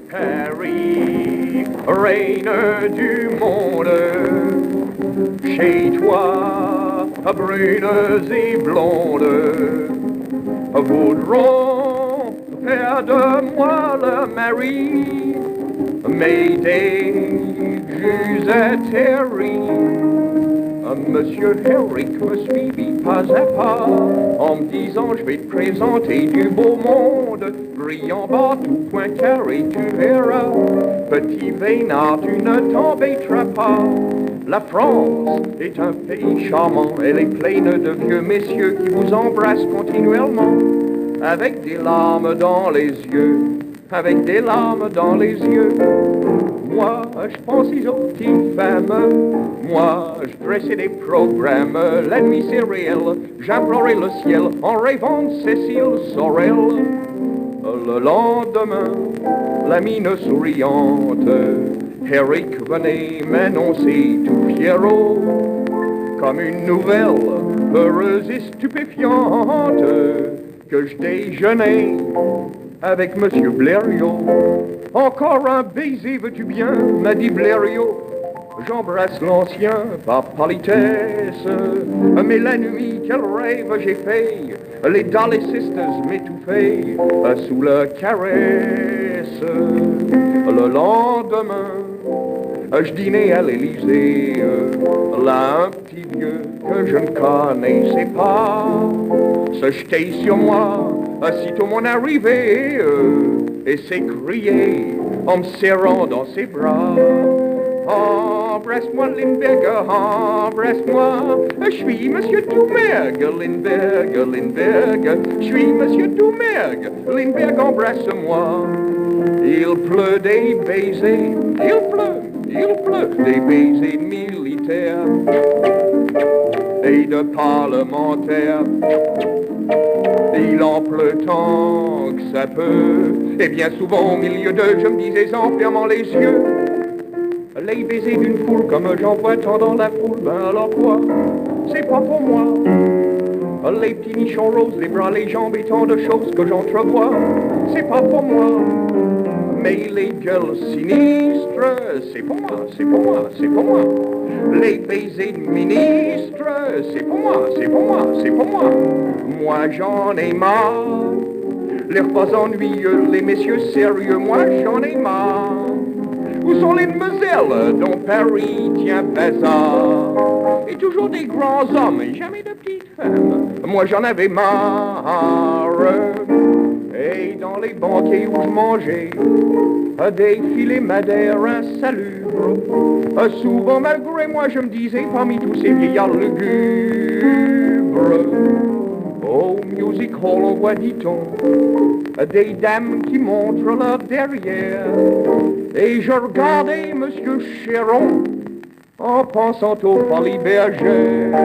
Paris, reine du monde, chez toi, brunes et blondes, voudront faire de moi le mari, mais dès Jusette Harry, Monsieur Herrick me suivit pas à pas, en me disant je vais te présenter du beau monde, brillant bas, tout point carré, tu verras, petit Vénard, tu ne t'embêteras pas. La France est un pays charmant, elle est pleine de vieux messieurs qui vous embrassent continuellement, avec des larmes dans les yeux, avec des larmes dans les yeux. Moi, je pensais aux petites femmes, moi, je dressais des programmes, la nuit c'est réel, j'implorais le ciel en rêvant de Cécile Sorel. Le lendemain, la mine souriante, Eric venait m'annoncer tout fiero, comme une nouvelle heureuse et stupéfiante, que je déjeunais avec Monsieur Blériot. Encore un baiser, veux-tu bien, m'a dit Blériot. J'embrasse l'ancien par politesse, mais la nuit, quel rêve j'ai fait, les Dolly Sisters m'étouffaient sous la caresse. Le lendemain, je dînais à l'Élysée, là un petit vieux que je ne connaissais pas se jetait sur moi, sitôt mon arrivée, et s'écriait en me serrant dans ses bras. Embrasse-moi Lindbergh, embrasse-moi, je suis Monsieur Doumergue, Lindbergh, Lindbergh, je suis Monsieur Doumergue, Lindbergh, embrasse-moi. Il pleut des baisers, il pleut des baisers militaires et de parlementaires. Il en pleut tant que ça peut, et bien souvent au milieu d'eux, je me disais en fermant les yeux, les baisers d'une foule comme j'en vois tant dans la foule, ben alors quoi, c'est pas pour moi. Les petits nichons roses, les bras, les jambes et tant de choses que j'entrevois, c'est pas pour moi. Mais les gueules sinistres, c'est pour moi, c'est pour moi, c'est pour moi. Les baisers de ministres, c'est pour moi, c'est pour moi, c'est pour moi. Moi j'en ai marre, les repas ennuyeux, les messieurs sérieux, moi j'en ai marre. Où sont les demoiselles dont Paris tient bazar? Et toujours des grands hommes, et jamais de petites femmes. Moi j'en avais marre. Et dans les banquets où je mangeais, des filets madères insalubres, souvent malgré moi je me disais parmi tous ces vieillards lugubres, au music hall on voit, dit-on, des dames qui montrent leur derrière, et je regardais Monsieur Chéron en pensant aux folies bergères.